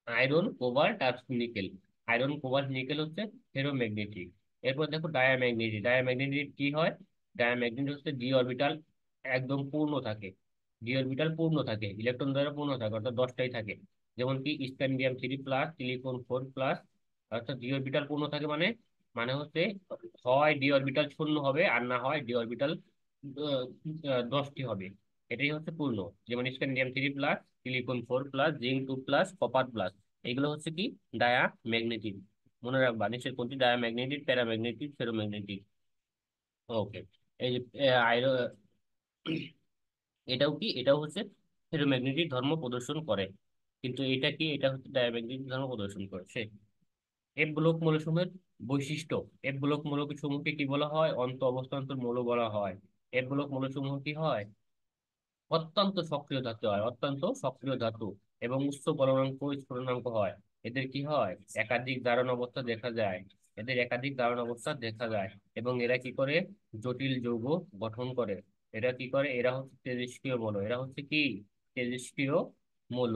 আয়রন কোবাল্ট আর নিকেল। আয়রন কোবাল্ট নিকেল হচ্ছে ফেরোম্যাগনেটিক। এরপর দেখো ডায়াম্যাগনেটিক, ডায়াম্যাগনেটিক কি হয়? ডায়াম্যাগনেটিক হচ্ছে ডি অরবিটাল একদম পূর্ণ থাকে। ডি অরবিটাল পূর্ণ থাকে, ইলেকট্রন দ্বারা পূর্ণ থাকে, অর্থাৎ 10টাই থাকে। যেমন কি স্ক্যান্ডিয়াম 3+, সিলিকন 4+। অর্থাৎ ডি অরবিটাল পূর্ণ থাকে মানে, মানে হচ্ছে হয় ডি অরবিটাল শূন্য হবে আর না হয় ডি অরবিটাল 10টি হবে। এটাই হচ্ছে পূর্ণ। যেমন scandium 3+, silicon 4+, zinc 2+, copper plus. এগুলো হচ্ছে কি ডায়া ম্যাগনেটিক। মনে রাখবা নিচের কোনটি diamagnetic, paramagnetic, ferromagnetic. Okay. এই যে আইরো এটাও কি, এটাও হচ্ছে ফেরোম্যাগনেটিক ধর্ম প্রদর্শন করে। কিন্তু এটা কি, এটা হচ্ছে ডায়াম্যাগনেটিক ধর্ম প্রদর্শন করে সে। এফ ব্লক মৌলসমূহের বৈশিষ্ট্য। এফ ব্লক মৌলসমূহকে কি বলা হয়? অন্ত অবস্থান্তর মৌল বলা হয়। এফ ব্লক মৌলসমূহ কি হয়? অত্যন্ত সক্রিয় ধাতু হয়, অত্যন্ত সক্রিয় ধাতু, এবং উচ্চ গলনাঙ্ক স্ফুটনাঙ্ক হয়। এদের কি হয়, একাধিক জারণ অবস্থা দেখা যায়, এদের একাধিক জারণ অবস্থা দেখা যায়। এবং এরা কি করে, জটিল যৌগ গঠন করে। এরা কি করে, এরা হচ্ছে তেজস্ক্রিয় মৌল, এরা হচ্ছে কি, তেজস্ক্রিয় মৌল।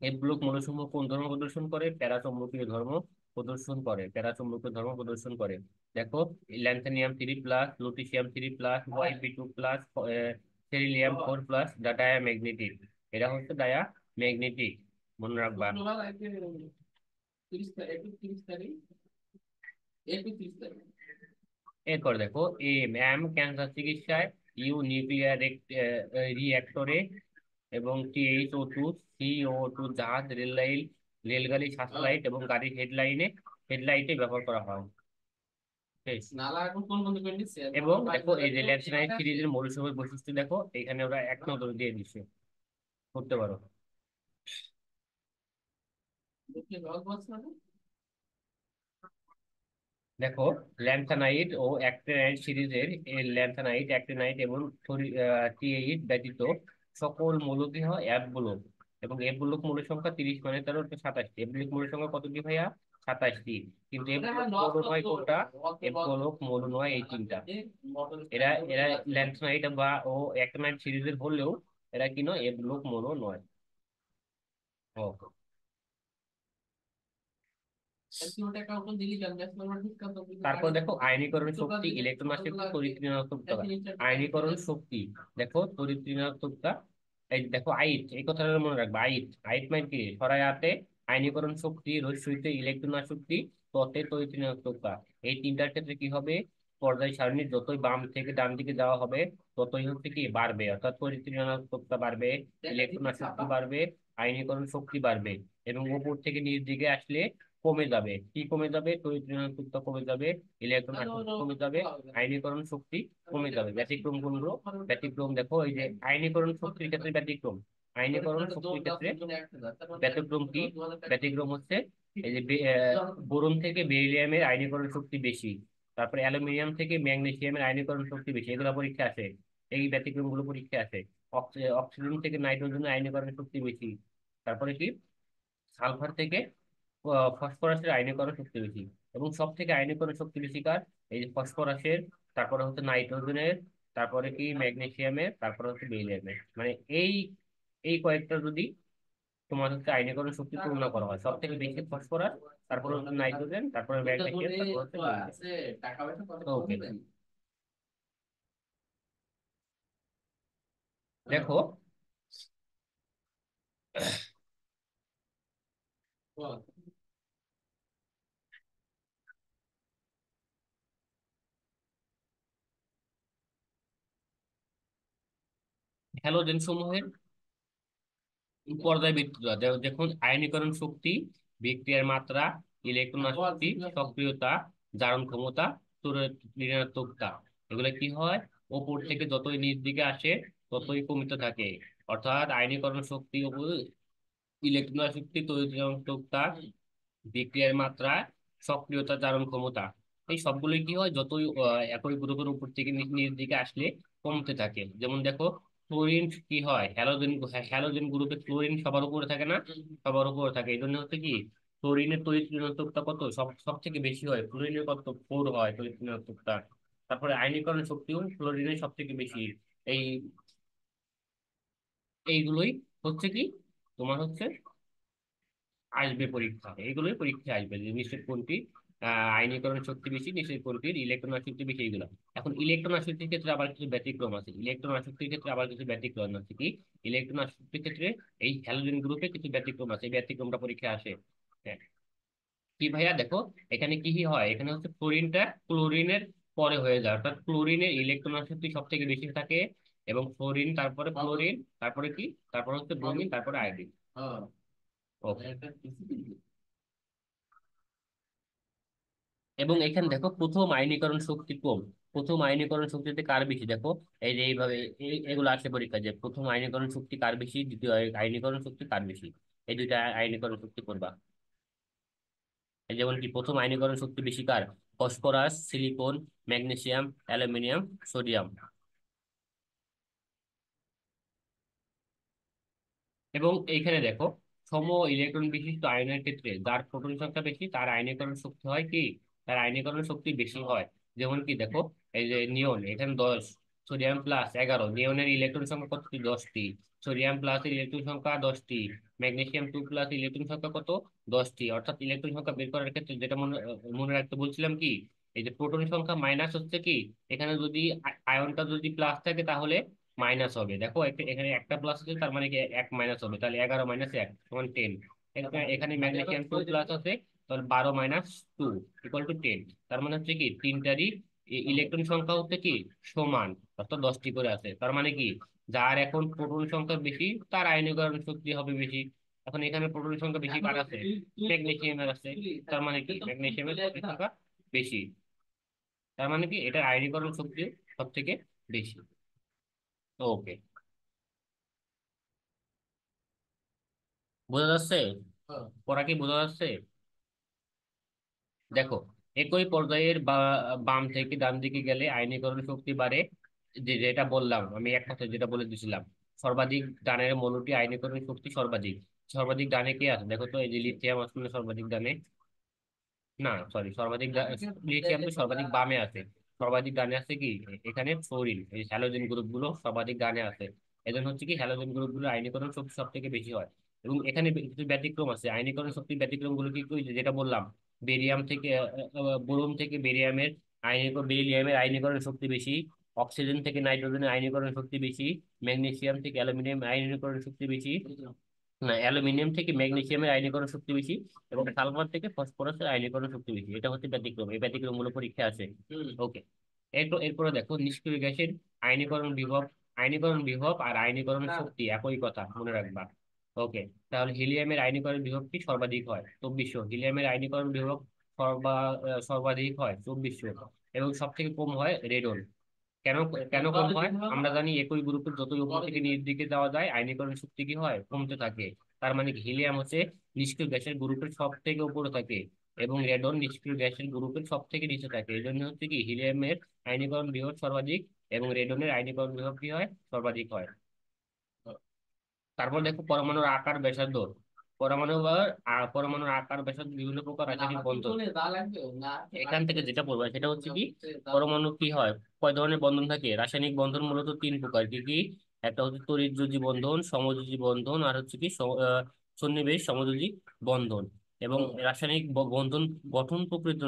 এই ব্লক মৌলসমূহ কোন ধর্ম প্রদর্শন করে, প্যারাচৌম্বকীয় ধর্ম প্রদর্শন করে, প্যারাচৌম্বকীয় ধর্ম প্রদর্শন করে। দেখো, lanthanum 3 plus, lutetium 3 plus, Yp2 plus, cerium 4 plus, দা ডায়াম্যাগনেটিক। এরা হচ্ছে ডায়াম্যাগনেটিক, মনে রাখবা। এরপর দেখো, এম ক্যান্সার চিকিৎসায়, ইউ নিউক্লিয়ার রিঅ্যাক্টরে, এবং THO2 CO2 জাহাজ, রেল লাইন, রেলগাড়ি সার্চলাইট এবং গাড়ির হেডলাইটে ব্যবহার করা হয়। বেশ। এবং দেখো, এই যে ল্যান্থনাইট সিরিজের মৌলসমূহের বৈশিষ্ট্য দেখো, এখানে ওরা এক নজর দিয়ে দিচ্ছে, করতে পারো। দেখো, ল্যান্থানাইট ও অ্যাক্টিনাইট সিরিজের, ল্যান্থানাইট, অ্যাক্টিনাইট এবং টি8 ব্যতীত সকল মৌলকে হয় অ্যাপ ব্লক। এবং এফ ব্লক মৌলের সংখ্যা 30, মানে 13 27টি। এফ ব্লক মৌলের সংখ্যা কতটি ভাইয়া, 27টি। কিন্তু এফ ব্লক মৌল নয় কোনটা, এফ ব্লক মৌল নয় এই তিনটা। এরা এরা ল্যান্থানাইট বা ও অ্যাক্টিনাইট সিরিজের হলেও এরা কি নয়, এফ ব্লক মৌল নয়। ও, তারপর দেখো, আয়নীকরণ শক্তি, ইলেকট্রন আসক্তি, তড়িৎ ঋণাত্মকতা। আয়নীকরণ শক্তি, দেখো তড়িৎ ঋণাত্মকতা। এই দেখো, আইট, এই কথাটা মনে রাখবে, আইট, আইট মানে কি, সরায়াতে আয়নীকরণ শক্তি, রস্যইতে ইলেকট্রন আসক্তি, ততে তড়িৎ ঋণাত্মকতা। এই তিনটার ক্ষেত্রে কি হবে, পর্যায় সারণীর যতই বাম থেকে ডান দিকে যাওয়া হবে, ততই হচ্ছে কি বাড়বে, অর্থাৎ তড়িৎ ঋণাত্মকতা বাড়বে, ইলেকট্রন আসক্তি বাড়বে, আয়নীকরণ শক্তি বাড়বে। এবং উপর থেকে নিচ দিকে আসলে কমে যাবে, কি কমে যাবে, তড়িৎ ঋণাত্মকতা কমে যাবে, ইলেকট্রন আসক্তি কমে যাবে, আয়নীকরণ শক্তি কমে যাবে। ব্যতিক্রম কোনগুলো, ব্যতিক্রম দেখো, এই যে আয়নীকরণ শক্তির ক্ষেত্রে ব্যতিক্রম, আয়নীকরণ শক্তির ক্ষেত্রে ব্যতিক্রম কি, ব্যতিক্রম হচ্ছে এই যে বোরন থেকে বেরিলিয়ামের আয়নীকরণ শক্তি বেশি, তারপরে অ্যালুমিনিয়াম থেকে ম্যাগনেসিয়ামের আয়নীকরণ শক্তি বেশি, এগুলো পরীক্ষা আছে, এই ব্যতিক্রম গুলো পরীক্ষা আছে। অক্সিজেন থেকে নাইট্রোজেনের আয়নীকরণ শক্তি বেশি, তারপরে কি, সালফার থেকে ফসফরাসের আয়নীকরণ শক্তি বেশি। এবং সব থেকে আয়নীকরণ শক্তি বেশি কার, এই যে ফসফরাসের, তারপরে হচ্ছে নাইট্রোজেনের, তারপরে কি ম্যাগনেসিয়ামের, তারপরে হচ্ছে বেরিলিয়ামের। মানে এই এই কয়েকটা যদি তোমার হচ্ছে আয়নীকরণ শক্তি তুলনা করা হয়, সব থেকে বেশি ফসফরাস, তারপরে হচ্ছে নাইট্রোজেন, তারপরে ম্যাগনেসিয়াম, তারপরে হচ্ছে বেরিলিয়াম। ওকে, দেখো, হ্যালোজেন সমূহের পর্যায়বৃত্ততা দেখুন, আয়নীকরণ শক্তি, বিক্রিয়ার মাত্রা, ইলেকট্রন আসক্তি, সক্রিয়তা, জারণ ক্ষমতা, ঋণাত্মকতা, এগুলো কি হয়, ওপর থেকে যতই নিচ দিকে আসে ততই কমিতে থাকে। অর্থাৎ আয়নীকরণ শক্তি, ইলেকট্রন আসক্তি, তড়িৎ ঋণাত্মকতা, বিক্রিয়ার মাত্রা, সক্রিয়তা, জারণ ক্ষমতা, এই সবগুলোই কি হয়, যতই একই গ্রুপের উপর থেকে নিচ নিচ দিকে আসলে কমতে থাকে। যেমন দেখো, ক্লোরিন কি হয়, হ্যালোজেন, হ্যালোজেন গ্রুপে ক্লোরিন সবার উপরে থাকে না, সবার উপরে থাকে, এই জন্য হচ্ছে কি, ক্লোরিনের তড়িৎ ঋণাত্মকতা কত, সব সব থেকে বেশি হয়, ক্লোরিনের কত, 4 হয় তড়িৎ ঋণাত্মকতা। তারপরে আয়নীকরণ শক্তিও ক্লোরিনের সব থেকে বেশি। এই এইগুলোই হচ্ছে কি, তোমার হচ্ছে আসবে পরীক্ষা, এইগুলোই পরীক্ষায় আসবে যে নিশ্চিত কোনটি আয়নীকরণ শক্তি বেশি, নিশ্চিত কোনটির ইলেকট্রন আসক্তি বেশি, এইগুলো। এখন ইলেকট্রন আসক্তির ক্ষেত্রে আবার কিছু ব্যতিক্রম আছে, ইলেকট্রন আসক্তির ক্ষেত্রে আবার কিছু ব্যতিক্রম আছে, কি, ইলেকট্রন আসক্তির ক্ষেত্রে এই হ্যালোজেন গ্রুপে কিছু ব্যতিক্রম আছে, এই ব্যতিক্রমটা পরীক্ষায় আসে। হ্যাঁ, কি ভাইয়া, দেখো, এখানে কি কি হয়, এখানে হচ্ছে ফ্লোরিনটা ক্লোরিনের পরে হয়ে যায়, অর্থাৎ ক্লোরিনের ইলেকট্রন আসক্তি সব থেকে বেশি থাকে, এবং ফ্লোরিন, তারপরে ক্লোরিন, তারপরে কি, তারপরে হচ্ছে ব্রোমিন, তারপরে আয়োডিন। ওকে। এবং এখানে দেখো, প্রথম আয়নীকরণ শক্তি কম, প্রথম আয়নীকরণ শক্তিতে কার বেশি, দেখো, এই যে এইভাবে এগুলো আসে পরীক্ষা, যে প্রথম আয়নীকরণ শক্তি কার বেশি, দ্বিতীয় আয়নীকরণ শক্তি কার বেশি, এই দুইটা আয়নীকরণ শক্তি করবা। এই যেমন কি, প্রথম আয়নীকরণ শক্তি বেশি কার, phosphorus, silicon, magnesium, aluminium, sodium. এবং এইখানে দেখো, সম ইলেকট্রন বিশিষ্ট আয়নের ক্ষেত্রে যার প্রোটন সংখ্যা বেশি তার আয়নীকরণ শক্তি হয় কি, তার আয়নীকরণ শক্তি বেশি হয়। যেমন কি দেখো, এই যে নিয়ন এখানে 10, সোডিয়াম প্লাস 11, নিয়নের ইলেকট্রন সংখ্যা কতটি? 10টি। সোডিয়াম প্লাস ইলেকট্রন সংখ্যা 10টি। ম্যাগনেসিয়াম 2 প্লাস ইলেকট্রন সংখ্যা কত? 10টি। অর্থাৎ ইলেকট্রন সংখ্যা বের করার ক্ষেত্রে যেটা মনে মনে রাখতে বলছিলাম কি, এই যে প্রোটন সংখ্যা মাইনাস হচ্ছে কি, এখানে যদি আয়নটা যদি প্লাস থাকে তাহলে মাইনাস হবে। দেখো এখানে একটা প্লাস আছে, তার মানে কি এক মাইনাস হবে, তাহলে 11 মাইনাস 1 সমান 10। এখানে ম্যাগনেসিয়াম 2 প্লাস আছে, তাহলে 12 মাইনাস 2 ইকুয়াল টু 10। তার মানে হচ্ছে কি তিনটারই ইলেকট্রন সংখ্যা হচ্ছে কি সমান, অর্থাৎ 10টি করে আছে। তার মানে কি যার এখন প্রোটন সংখ্যা বেশি তার আয়নীকরণ শক্তি হবে বেশি। এখন এখানে প্রোটন সংখ্যা বেশি কার আছে? ম্যাগনেসিয়ামের আছে। তার মানে কি ম্যাগনেসিয়ামের প্রোটন সংখ্যা বেশি। তার মানে কি এটার আয়নীকরণ শক্তি সব থেকে বেশি। ওকে, বোঝা যাচ্ছে? পড়া কি বোঝা যাচ্ছে? দেখো, একই পর্যায়ের বা বাম থেকে ডান দিকে গেলে আয়নীকরণ শক্তি বাড়ে। যেটা বললাম আমি এক কথা যেটা বলে দিয়েছিলাম, সর্বাধিক ডানের মৌলটি আয়নীকরণ শক্তি সর্বাধিক। সর্বাধিক ডানে কে আছে দেখো তো, এই যে লিথিয়াম আছে না সর্বাধিক ডানে? না সরি, সর্বাধিক লিথিয়াম তো সর্বাধিক বামে আছে। সর্বাধিক ডানে আছে কি এখানে ফ্লোরিন, এই হ্যালোজেন গ্রুপ গুলো সর্বাধিক ডানে আছে। এজন্য হচ্ছে কি হ্যালোজেন গ্রুপ গুলো আয়নীকরণ শক্তি সব থেকে বেশি হয়। এবং এখানে কিছু ব্যতিক্রম আছে, আয়নীকরণ শক্তির ব্যতিক্রম গুলো কি কি? যেটা বললাম, বেরিয়াম থেকে বোরন থেকে বেরিয়ামের বেরিলিয়ামের আয়নীকরণ শক্তি বেশি। অক্সিজেন থেকে নাইট্রোজেনের আয়নীকরণ শক্তি বেশি। ম্যাগনেসিয়াম থেকে অ্যালুমিনিয়াম আয়নীকরণ শক্তি বেশি। না, অ্যালুমিনিয়াম থেকে ম্যাগনেসিয়ামের আয়নীকরণ শক্তি বেশি। এবং সালফার থেকে ফসফরাসের আয়নীকরণ শক্তি বেশি। এটা হচ্ছে ব্যতিক্রম, এই ব্যতিক্রম গুলো পরীক্ষা আছে। ওকে, এরপরে দেখো নিষ্ক্রিয় গ্যাসের আয়নীকরণ বিভব। আয়নীকরণ বিভব আর আয়নীকরণ শক্তি একই কথা, মনে রাখবা। ওকে, তাহলে হিলিয়ামের আয়নীকরণ বিভবটি সর্বাধিক হয় 2400। হিলিয়ামের আয়নীকরণ বিভব সর্বাধিক হয় 2400। এবং সব থেকে কম হয় রেডন। কেন? কেন কম হয়? আমরা জানি একই গ্রুপের যতই উপর থেকে নিচের দিকে যাওয়া যায় আয়নীকরণ শক্তি কি হয়? কমতে থাকে। তার মানে কি হিলিয়াম হচ্ছে নিষ্ক্রিয় গ্যাসের গ্রুপের সব থেকে উপরে থাকে, এবং রেডন নিষ্ক্রিয় গ্যাসের গ্রুপের সব থেকে নিচে থাকে। এই জন্য হচ্ছে কি হিলিয়ামের আয়নীকরণ বিভব সর্বাধিক, এবং রেডনের আয়নীকরণ বিভব কি হয়? সর্বাধিক হয়। তারপর দেখো পরমাণুর আকার ব্যাসার্ধ। পরমাণুর আকার ব্যাসার্ধ বিভিন্ন প্রকার রাসায়নিক বন্ধন। এখান থেকে যেটা পড়বে সেটা হচ্ছে কি, পরমাণু কি হয়, কয় ধরনের বন্ধন থাকে? রাসায়নিক বন্ধন মূলত তিন প্রকার। কি কি? একটা হচ্ছে তড়িৎযোজী বন্ধন, সমযোজী বন্ধন, আর হচ্ছে কি সন্নিবেশ সমযোজী বন্ধন। এবং রাসায়নিক বন্ধন গঠন প্রকৃতি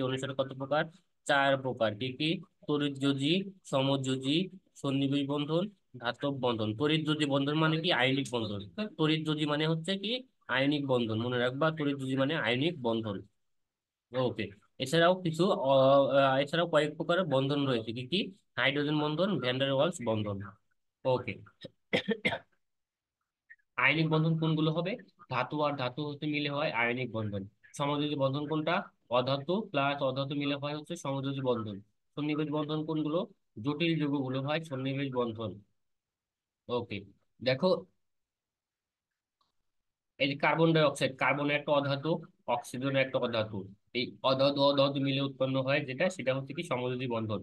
অনুসারে কত প্রকার? চার প্রকার। কি কি? তড়িৎযোজী, সমযোজী, সন্নিবেশ বন্ধন, ধাতব বন্ধন। তড়িৎযোজী বন্ধন মানে কি? আয়নিক বন্ধন। তড়িৎযোজী মানে হচ্ছে কি? আয়নিক বন্ধন, মনে রাখবা তড়িৎযোজী মানে আয়নিক বন্ধন। ওকে, এছাড়াও কিছু এছাড়াও কয়েক প্রকারের বন্ধন রয়েছে। কি কি? হাইড্রোজেন বন্ধন, ভ্যান ডার ওয়ালস বন্ধন। ওকে, আয়নিক বন্ধন কোনগুলো হবে? ধাতু আর ধাতু হতে মিলে হয় আয়নিক বন্ধন। সমযোজী বন্ধন কোনটা? অধাতু প্লাস অধাতু মিলে হয় হচ্ছে সমযোজী বন্ধন। সন্নিবেশ বন্ধন কোনগুলো? জটিল যৌগগুলো হয় সন্নিবেশ বন্ধন। ওকে, দেখো, এই যে কার্বন ডাই অক্সাইড, কার্বন একটা অধাতু, অক্সিজেন একটা অধাতু। এই অধাতু অধাতু মিলে উৎপন্ন হয় যেটা, সেটা হচ্ছে কি সমযোজী বন্ধন।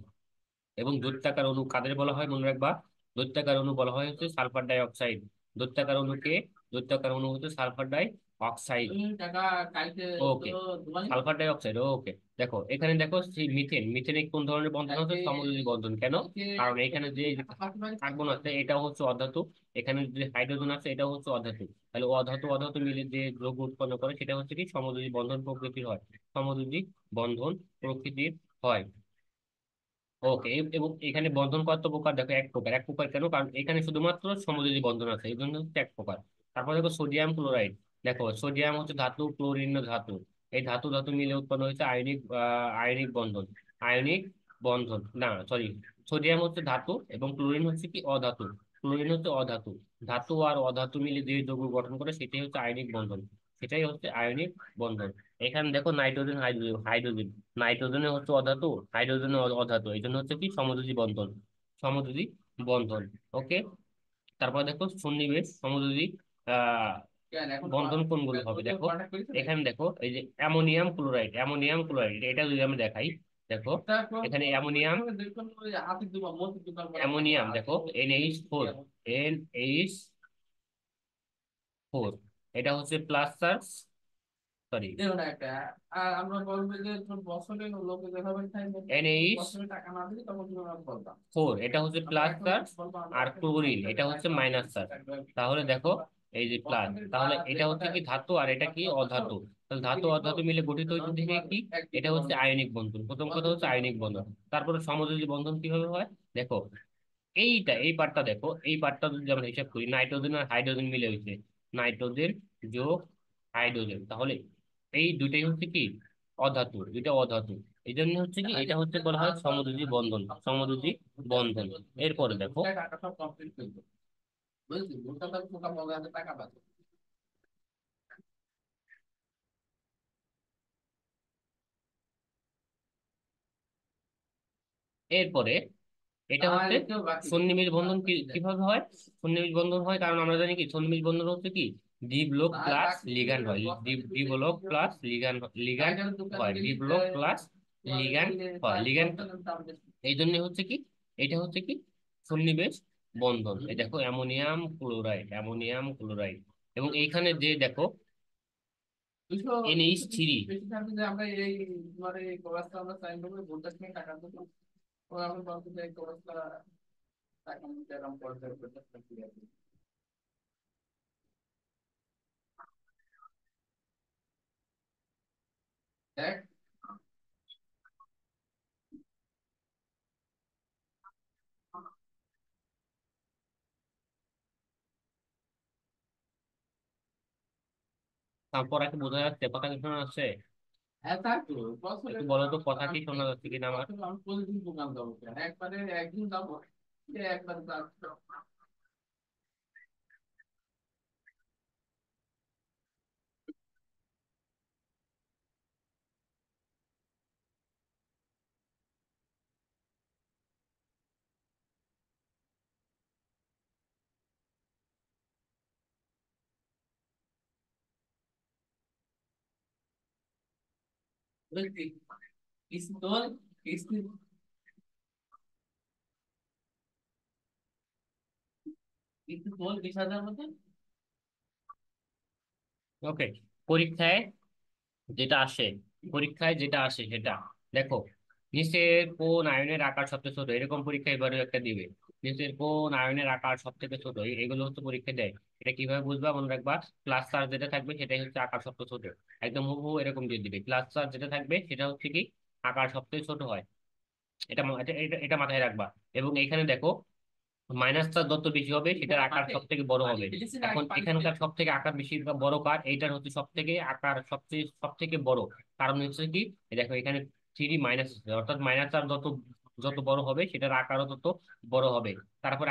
এবং দৈত্যাকার অণু কাদের বলা হয় মনে রাখবা? দৈত্যাকার অণু বলা হয় হচ্ছে সালফার ডাই অক্সাইড। দৈত্যাকার অণুকে, দৈত্যাকার অণু হচ্ছে সালফার ডাই অক্সাইড। ওকে, সালফার ডাই অক্সাইড। ওকে, দেখো এখানে দেখো সেই মিথেন, মিথেনে কোন ধরনের বন্ধন হচ্ছে? সমযোজী বন্ধন। কেন? কারণ এখানে যে কার্বন আছে এটা হচ্ছে অধাতু, এখানে যে হাইড্রোজেন আছে এটা হচ্ছে অধাতু। তাহলে অধাতু অধাতু মিলে যে যৌগ উৎপন্ন করে সেটা হচ্ছে কি সমযোজী বন্ধন প্রকৃতির হয়। সমযোজী বন্ধন প্রকৃতির হয়। ওকে, এবং এখানে বন্ধন কত প্রকার দেখো? এক প্রকার। এক প্রকার কেন? কারণ এখানে শুধুমাত্র সমযোজী বন্ধন আছে, এই জন্য হচ্ছে এক প্রকার। তারপর দেখো সোডিয়াম ক্লোরাইড। দেখো সোডিয়াম হচ্ছে ধাতু, ক্লোরিন ধাতু। এই ধাতু ধাতু মিলে উৎপন্ন হয়েছে আয়নিক বন্ধন। আয়নিক বন্ধন না, সরি, সোডিয়াম হচ্ছে ধাতু এবং ক্লোরিন হচ্ছে কি অধাতু। ক্লোরিন হচ্ছে অধাতু। ধাতু আর অধাতু মিলে যে যৌগ গঠন করে সেটাই হচ্ছে আয়নিক বন্ধন। সেটাই হচ্ছে আয়নিক বন্ধন। এখানে দেখো নাইট্রোজেন, হাইড্রোজেন, হাইড্রোজেন, নাইট্রোজেনে হচ্ছে অধাতু, হাইড্রোজেনে অধাতু, এই জন্য হচ্ছে কি সমযোজী বন্ধন। সমযোজী বন্ধন। ওকে, তারপর দেখো সন্নিবেশ সমযোজী আহ বন্ধন কোনগুলো হবে দেখো। এখানে দেখো এই যে অ্যামোনিয়াম ক্লোরাইড, অ্যামোনিয়াম ক্লোরাইড এটা যদি আমি দেখাই, দেখো এখানে অ্যামোনিয়াম, অ্যামোনিয়াম দেখো NH4, NH ফোর। এটা হচ্ছে প্লাস চার্জ, সরি, দেখুন একটা, আর আমরা বলবো যে তোর বছরে লোকে যেভাবে খাই এনএইচ বছরে টাকা না দিলে তখন তুমি আমাকে বলবা। ফোর। এটা হচ্ছে আমরা প্লাস এখন চার্জ, বলবো আমরা আর এখন ক্লোরিন একটা এটা হচ্ছে একবার মাইনাস চার্জ। একবার তাহলে দেখো, বলবা এই যে প্লাস, বছরের বা তাহলে যে এটা হচ্ছে কটা কি ধাতু আর এটা কি বছর অধাতু। তাহলে ধাতু লিখবো অধাতু মিলে গঠিত তখন হয়েছে থেকে তোমার কি, এক এটা দুটো হচ্ছে বন্ধ আয়নিক বন্ধন। প্রথম কথা হচ্ছে আয়নিক বন্ধন। তারপরে সমযোজী বন্ধন কিভাবে হয় দেখো, এই পার্টটা দেখো, এই পার্টটা যদি আমরা হিসাব করি, নাইট্রোজেন আর হাইড্রোজেন মিলে হয়েছে নাইট্রোজেন যোগ হাইড্রোজেন, তাহলে এই দুইটাই হচ্ছে কি অধাতু, দুইটা অধাতু। এই জন্য হচ্ছে কি এটা হচ্ছে বলা হয় সমযোজী বন্ধন, সমযোজী বন্ধন। এরপরে দেখো, টাকা সব কমপ্লিট করবো, বুঝলি ওটা তো টোকা বলে হাতে টাকা পাচ্ছে। এরপরে এটা আর হচ্ছে একটু বাকি সন্নিবেশ বন্ধন। আছে। কিভাবে হয় সন্নিবেশ বন্ধন হয়, কারণ আমরা জানি কি সন্নিবেশ বন্ধন হচ্ছে কি ডি ব্লক আর প্লাস বাকি লিগ্যান্ড হয়, D block plus ligand, ligand টাইগারের দোকানে হয়, ডি গেলি ব্লক প্লাস তোমাদের লিগ্যান্ড দিলে হয়, লিগ্যান্ড। বস্তার দাম বেশি। এই জন্য হচ্ছে কি, এটা হচ্ছে কি সন্নিবেশ বন্ধন। এই দেখো অ্যামোনিয়াম ক্লোরাইড, অ্যামোনিয়াম ক্লোরাইড। এবং এইখানে যে দেখো দুশো এনএইচ দুশো থ্রি। বেশি থাকবে যে আমরা এই তোমার এই কলেজটা আমরা সাইন করবো 50 টাকা টাকা দেবো। ও আমি বলতে চাই কলেজটা টাকা নিতে এরকম পর্যায়ে করতে পারি। দেখ তারপর একটু বোঝা যাচ্ছে, কথা কি শোনা যাচ্ছে? হ্যাঁ তাই তো বছরে একটু বলো তো কথা কি আমি শোনা যাচ্ছে কিনা আমার। বছরে আমি প্রতিদিন দোকান যাবো কেন? একবারে একদিন যাবো, একবার যাবো। বুঝলি পিস্তল পিস্তল পিস্তল 20,000 মতো। ওকে, পরীক্ষায় যেটা আসে, পরীক্ষায় যেটা আসে সেটা দেখো, নিচের কোন আয়নের আকার সবচেয়ে ছোট, এরকম পরীক্ষা এবারে একটা দিবে। নিচের কোন আয়নের আকার সব থেকে ছোট, এগুলো হচ্ছে পরীক্ষা দেয়। এটা কিভাবে বুঝবা মনে রাখবা, প্লাস চার্জ যেটা থাকবে সেটাই হচ্ছে আকার সবচেয়ে ছোট। একদম হুবহু এরকম দিয়ে দিবে, প্লাস চার্জ যেটা থাকবে সেটা হচ্ছে কি আকার সবচেয়ে ছোট হয়। এটা মাথায় রাখবা। এবং এখানে দেখো, মাইনাস চার্জ যত বেশি হবে সেটার আকার মাঠে সব থেকে বড় পানি হবে। ফেলেছি না এখন পানি এখানকার ফেলেছি। সব থেকে আকার বেশি বা বড় কার, এইটার হচ্ছে সব থেকে আকার সবচেয়ে সব থেকে বড়। কারণ হচ্ছে কি, এই দেখো এখানে থ্রি মাইনাস, অর্থাৎ মাইনাস চার্জ যত যত বড় হবে সেটার আকারও তত বড় হবে। তারপর